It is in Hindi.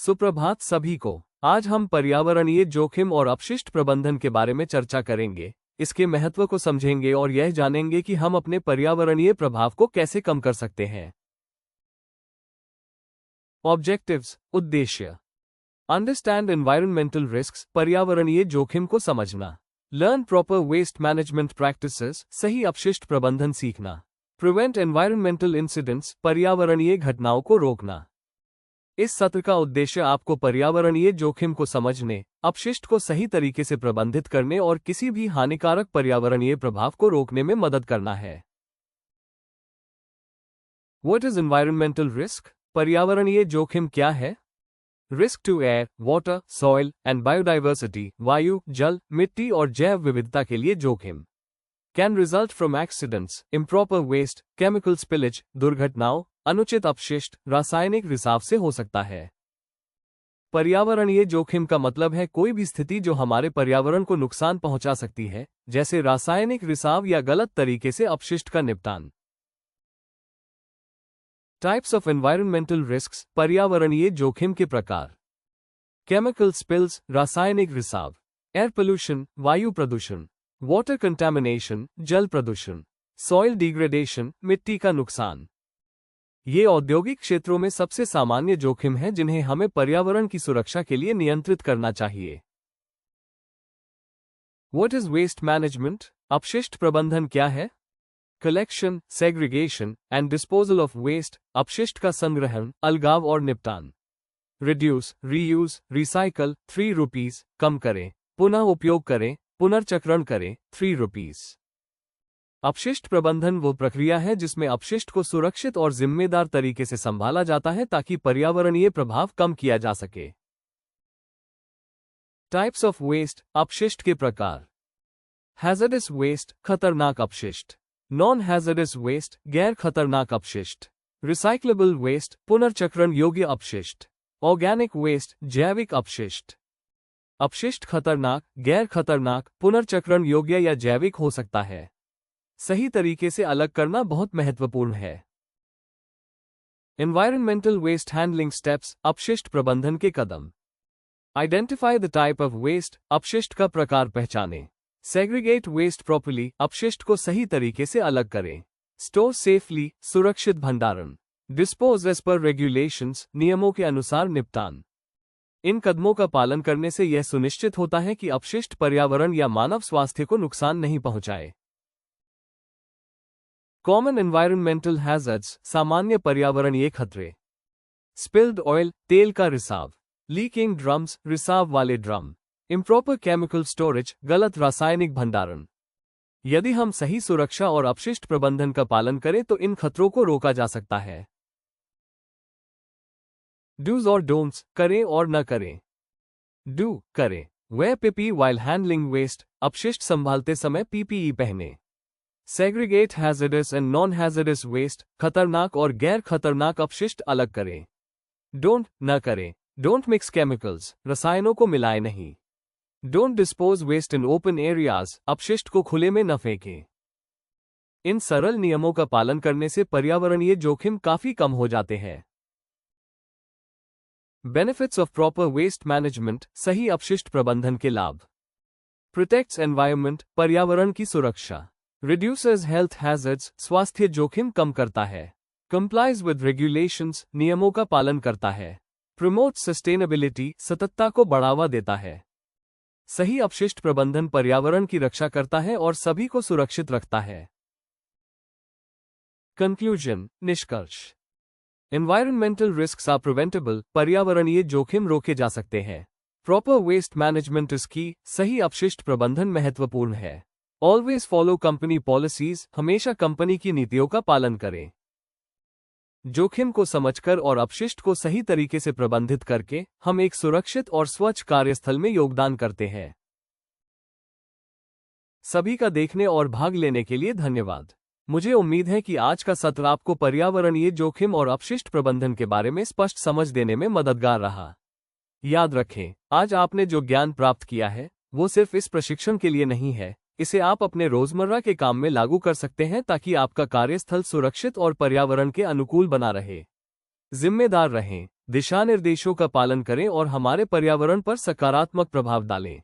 सुप्रभात सभी को। आज हम पर्यावरणीय जोखिम और अपशिष्ट प्रबंधन के बारे में चर्चा करेंगे। इसके महत्व को समझेंगे और यह जानेंगे कि हम अपने पर्यावरणीय प्रभाव को कैसे कम कर सकते हैं। ऑब्जेक्टिव्स, उद्देश्य। अंडरस्टैंड एनवायरमेंटल रिस्क्स, पर्यावरणीय जोखिम को समझना। Learn proper waste management practices, सही अपशिष्ट प्रबंधन सीखना। प्रिवेंट एनवायरमेंटल इंसिडेंट्स, पर्यावरणीय घटनाओं को रोकना। इस सत्र का उद्देश्य आपको पर्यावरणीय जोखिम को समझने, अपशिष्ट को सही तरीके से प्रबंधित करने और किसी भी हानिकारक पर्यावरणीय प्रभाव को रोकने में मदद करना है। What is environmental risk? पर्यावरणीय जोखिम क्या है? Risk to air, water, soil and biodiversity, वायु, जल, मिट्टी और जैव विविधता के लिए जोखिम। Can result from accidents, improper waste, chemical spillage, दुर्घटनाओं, अनुचित अपशिष्ट, रासायनिक रिसाव से हो सकता है। पर्यावरणीय जोखिम का मतलब है कोई भी स्थिति जो हमारे पर्यावरण को नुकसान पहुंचा सकती है, जैसे रासायनिक रिसाव या गलत तरीके से अपशिष्ट का निपटान। टाइप्स ऑफ एनवायरमेंटल रिस्क्स, पर्यावरणीय जोखिम के प्रकार। केमिकल स्पिल्स, रासायनिक रिसाव। एयर पोल्यूशन, वायु प्रदूषण। वाटर कंटामिनेशन, जल प्रदूषण। सॉइल डिग्रेडेशन, मिट्टी का नुकसान। ये औद्योगिक क्षेत्रों में सबसे सामान्य जोखिम हैं जिन्हें हमें पर्यावरण की सुरक्षा के लिए नियंत्रित करना चाहिए। What is waste management? अपशिष्ट प्रबंधन क्या है? Collection, segregation and disposal of waste, अपशिष्ट का संग्रहण, अलगाव और निपटान। रिड्यूस, रीयूज, रिसाइकल, 3 रुपीज, कम करें, पुनः उपयोग करें, पुनर्चक्रण करें, 3 रुपीज। अपशिष्ट प्रबंधन वो प्रक्रिया है जिसमें अपशिष्ट को सुरक्षित और जिम्मेदार तरीके से संभाला जाता है ताकि पर्यावरणीय प्रभाव कम किया जा सके। टाइप्स ऑफ वेस्ट, अपशिष्ट के प्रकार। हैजर्डस वेस्ट, खतरनाक अपशिष्ट। नॉन हैजर्डस वेस्ट, गैर खतरनाक अपशिष्ट। रिसाइक्लेबल वेस्ट, पुनर्चक्रण योग्य अपशिष्ट। ऑर्गेनिक वेस्ट, जैविक अपशिष्ट। अपशिष्ट खतरनाक, गैर खतरनाक, पुनर्चक्रण योग्य या जैविक हो सकता है। सही तरीके से अलग करना बहुत महत्वपूर्ण है। एनवायरमेंटल वेस्ट हैंडलिंग स्टेप्स, अपशिष्ट प्रबंधन के कदम। Identify the type of waste, अपशिष्ट का प्रकार पहचानें। सेग्रीगेट वेस्ट प्रॉपर्ली, अपशिष्ट को सही तरीके से अलग करें। स्टोर सेफली, सुरक्षित भंडारण। डिस्पोज एज पर रेगुलेशंस, नियमों के अनुसार निपटान। इन कदमों का पालन करने से यह सुनिश्चित होता है कि अपशिष्ट पर्यावरण या मानव स्वास्थ्य को नुकसान नहीं पहुंचाए। कॉमन एनवायरमेंटल हैजर्ड्स, सामान्य पर्यावरणीय खतरे। स्पिल्ड ऑयल, तेल का रिसाव। लीकिंग ड्रम्स, रिसाव वाले ड्रम। इम्प्रॉपर केमिकल स्टोरेज, गलत रासायनिक भंडारण। यदि हम सही सुरक्षा और अपशिष्ट प्रबंधन का पालन करें तो इन खतरों को रोका जा सकता है। डूज और डोंट्स, करें और न करें। डू, करें। Wear PPE while handling waste, अपशिष्ट संभालते समय पीपीई पहने। Segregate hazardous and non hazardous waste, खतरनाक और गैर खतरनाक अपशिष्ट अलग करें। डोंट, न करें। डोंट मिक्स केमिकल्स, रसायनों को मिलाए नहीं। Don't dispose waste in open areas, अपशिष्ट को खुले में न फेंकें। इन सरल नियमों का पालन करने से पर्यावरणीय जोखिम काफी कम हो जाते हैं। Benefits of proper waste management, सही अपशिष्ट प्रबंधन के लाभ। प्रोटेक्ट्स एनवायरनमेंट, पर्यावरण की सुरक्षा। रिड्यूसेस हेल्थ हैजर्ड्स, स्वास्थ्य जोखिम कम करता है। कंप्लाइज विद रेगुलेशंस, नियमों का पालन करता है। प्रमोट सस्टेनेबिलिटी, सततता को बढ़ावा देता है। सही अपशिष्ट प्रबंधन पर्यावरण की रक्षा करता है और सभी को सुरक्षित रखता है। कंक्लूजन, निष्कर्ष। एनवायरमेंटल रिस्क्स आर प्रिवेंटेबल, पर्यावरणीय जोखिम रोके जा सकते हैं। प्रॉपर वेस्ट मैनेजमेंट इज की, सही अपशिष्ट प्रबंधन महत्वपूर्ण है। ऑलवेज फॉलो कंपनी पॉलिसीज, हमेशा कंपनी की नीतियों का पालन करें। जोखिम को समझकर और अपशिष्ट को सही तरीके से प्रबंधित करके हम एक सुरक्षित और स्वच्छ कार्यस्थल में योगदान करते हैं। सभी का देखने और भाग लेने के लिए धन्यवाद। मुझे उम्मीद है कि आज का सत्र आपको पर्यावरणीय जोखिम और अपशिष्ट प्रबंधन के बारे में स्पष्ट समझ देने में मददगार रहा। याद रखें, आज आपने जो ज्ञान प्राप्त किया है वो सिर्फ इस प्रशिक्षण के लिए नहीं है, इसे आप अपने रोजमर्रा के काम में लागू कर सकते हैं ताकि आपका कार्यस्थल सुरक्षित और पर्यावरण के अनुकूल बना रहे। जिम्मेदार रहें, दिशा निर्देशों का पालन करें और हमारे पर्यावरण पर सकारात्मक प्रभाव डालें।